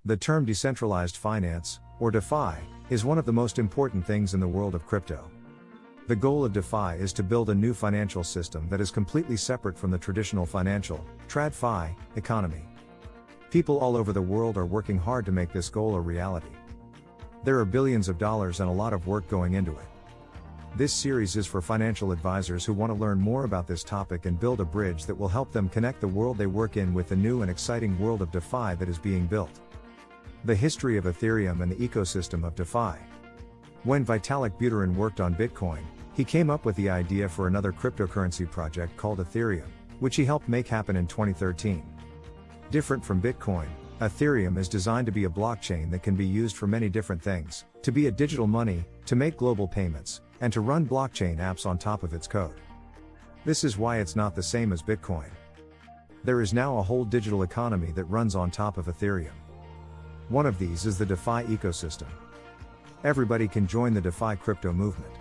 The term decentralized finance, or DeFi, is one of the most important things in the world of crypto. The goal of DeFi is to build a new financial system that is completely separate from the traditional financial, TradFi, economy. People all over the world are working hard to make this goal a reality. There are billions of dollars and a lot of work going into it. This series is for financial advisors who want to learn more about this topic and build a bridge that will help them connect the world they work in with the new and exciting world of DeFi that is being built. The history of Ethereum and the ecosystem of DeFi. When Vitalik Buterin worked on Bitcoin, he came up with the idea for another cryptocurrency project called Ethereum, which he helped make happen in 2013. Different from Bitcoin, Ethereum is designed to be a blockchain that can be used for many different things, to be a digital money, to make global payments, and to run blockchain apps on top of its code. This is why it's not the same as Bitcoin. There is now a whole digital economy that runs on top of Ethereum. One of these is the DeFi ecosystem. Everybody can join the DeFi crypto movement.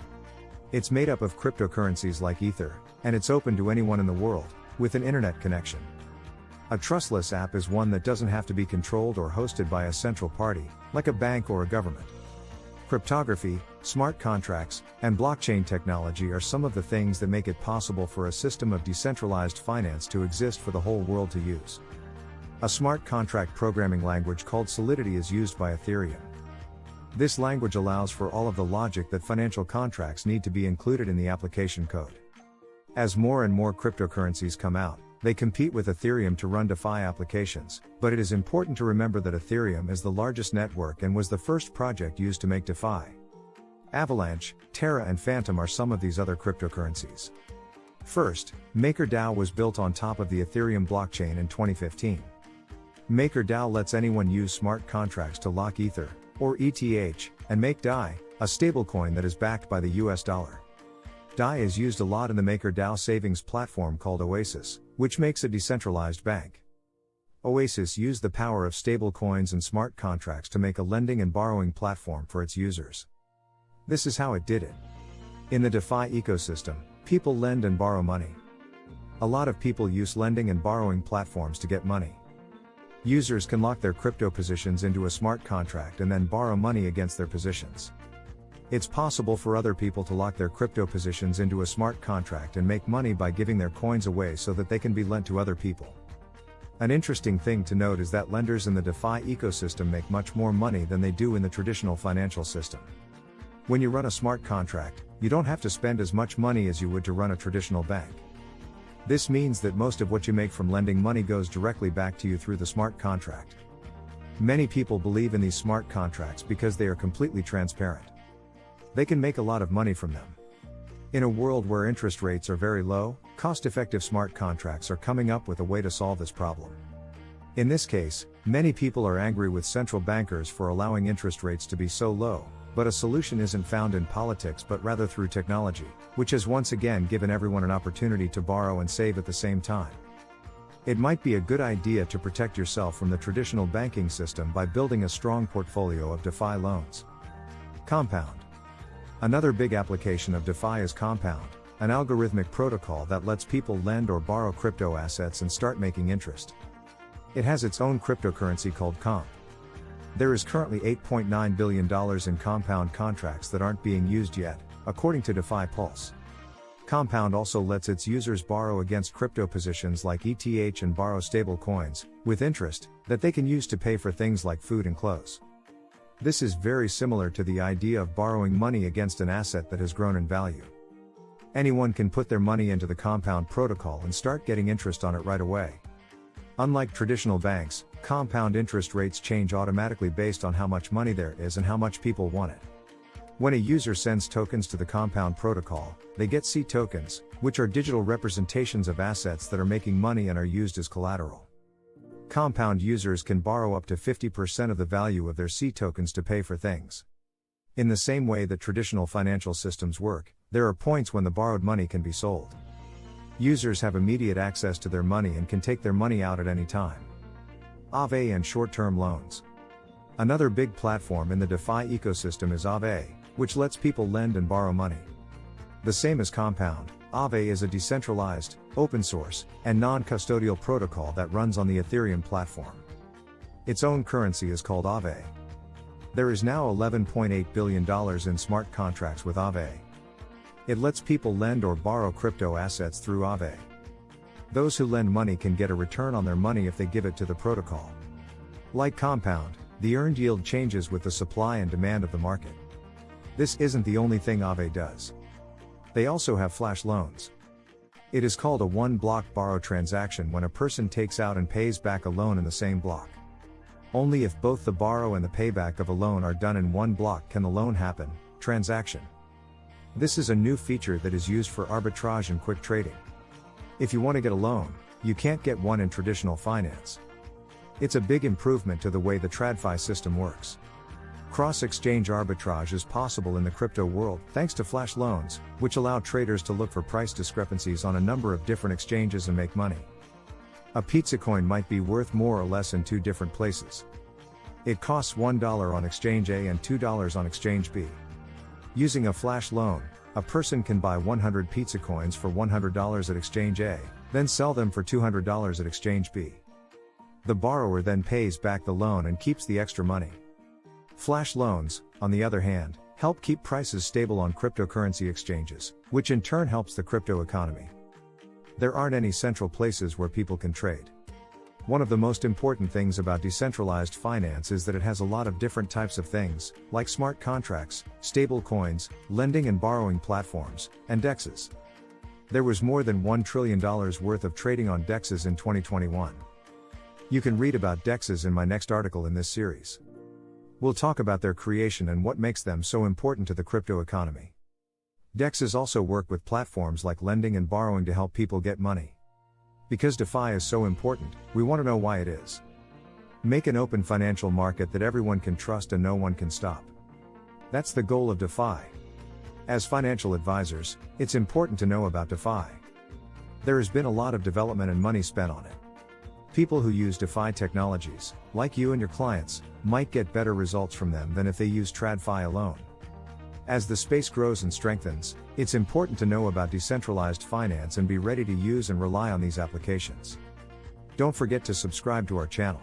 It's made up of cryptocurrencies like Ether, and it's open to anyone in the world, with an internet connection. A trustless app is one that doesn't have to be controlled or hosted by a central party, like a bank or a government. Cryptography, smart contracts, and blockchain technology are some of the things that make it possible for a system of decentralized finance to exist for the whole world to use. A smart contract programming language called Solidity is used by Ethereum. This language allows for all of the logic that financial contracts need to be included in the application code. As more and more cryptocurrencies come out, they compete with Ethereum to run DeFi applications, but it is important to remember that Ethereum is the largest network and was the first project used to make DeFi. Avalanche, Terra and Phantom are some of these other cryptocurrencies. First, MakerDAO was built on top of the Ethereum blockchain in 2015. MakerDAO lets anyone use smart contracts to lock Ether, or ETH, and make DAI, a stablecoin that is backed by the US dollar. DAI is used a lot in the MakerDAO savings platform called Oasis, which makes a decentralized bank. Oasis used the power of stablecoins and smart contracts to make a lending and borrowing platform for its users. This is how it did it. In the DeFi ecosystem, people lend and borrow money. A lot of people use lending and borrowing platforms to get money. Users can lock their crypto positions into a smart contract and then borrow money against their positions. It's possible for other people to lock their crypto positions into a smart contract and make money by giving their coins away so that they can be lent to other people. An interesting thing to note is that lenders in the DeFi ecosystem make much more money than they do in the traditional financial system. When you run a smart contract, you don't have to spend as much money as you would to run a traditional bank. This means that most of what you make from lending money goes directly back to you through the smart contract. Many people believe in these smart contracts because they are completely transparent. They can make a lot of money from them. In a world where interest rates are very low, cost-effective smart contracts are coming up with a way to solve this problem. In this case, many people are angry with central bankers for allowing interest rates to be so low, but a solution isn't found in politics but rather through technology, which has once again given everyone an opportunity to borrow and save at the same time. It might be a good idea to protect yourself from the traditional banking system by building a strong portfolio of DeFi loans. Compound. Another big application of DeFi is Compound, an algorithmic protocol that lets people lend or borrow crypto assets and start making interest. It has its own cryptocurrency called Comp. There is currently $8.9 billion in Compound contracts that aren't being used yet, according to DeFi Pulse. Compound also lets its users borrow against crypto positions like ETH and borrow stable coins, with interest, that they can use to pay for things like food and clothes. This is very similar to the idea of borrowing money against an asset that has grown in value. Anyone can put their money into the Compound protocol and start getting interest on it right away. Unlike traditional banks, Compound interest rates change automatically based on how much money there is and how much people want it. When a user sends tokens to the Compound protocol, they get C tokens, which are digital representations of assets that are making money and are used as collateral. Compound users can borrow up to 50% of the value of their C tokens to pay for things. In the same way that traditional financial systems work, there are points when the borrowed money can be sold. Users have immediate access to their money and can take their money out at any time. Aave and short-term loans. Another big platform in the DeFi ecosystem is Aave, which lets people lend and borrow money. The same as Compound, Aave is a decentralized, open source, and non-custodial protocol that runs on the Ethereum platform. Its own currency is called Aave. There is now $11.8 billion in smart contracts with Aave. It lets people lend or borrow crypto assets through Aave. Those who lend money can get a return on their money if they give it to the protocol. Like Compound, the earned yield changes with the supply and demand of the market. This isn't the only thing Aave does. They also have flash loans. It is called a one-block borrow transaction when a person takes out and pays back a loan in the same block. Only if both the borrow and the payback of a loan are done in one block can the loan happen, transaction. This is a new feature that is used for arbitrage and quick trading. If you want to get a loan, you can't get one in traditional finance. It's a big improvement to the way the TradFi system works. Cross-exchange arbitrage is possible in the crypto world thanks to flash loans, which allow traders to look for price discrepancies on a number of different exchanges and make money. A pizza coin might be worth more or less in two different places. It costs $1 on exchange A and $2 on exchange B. Using a flash loan, a person can buy 100 pizza coins for $100 at exchange A, then sell them for $200 at exchange B. The borrower then pays back the loan and keeps the extra money. Flash loans, on the other hand, help keep prices stable on cryptocurrency exchanges, which in turn helps the crypto economy. There aren't any central places where people can trade. One of the most important things about decentralized finance is that it has a lot of different types of things, like smart contracts, stable coins, lending and borrowing platforms, and DEXs. There was more than $1 trillion worth of trading on DEXs in 2021. You can read about DEXs in my next article in this series. We'll talk about their creation and what makes them so important to the crypto economy. DEXs also work with platforms like lending and borrowing to help people get money. Because DeFi is so important, we want to know why it is. Make an open financial market that everyone can trust and no one can stop. That's the goal of DeFi. As financial advisors, it's important to know about DeFi. There has been a lot of development and money spent on it. People who use DeFi technologies, like you and your clients, might get better results from them than if they use TradFi alone. As the space grows and strengthens, it's important to know about decentralized finance and be ready to use and rely on these applications. Don't forget to subscribe to our channel.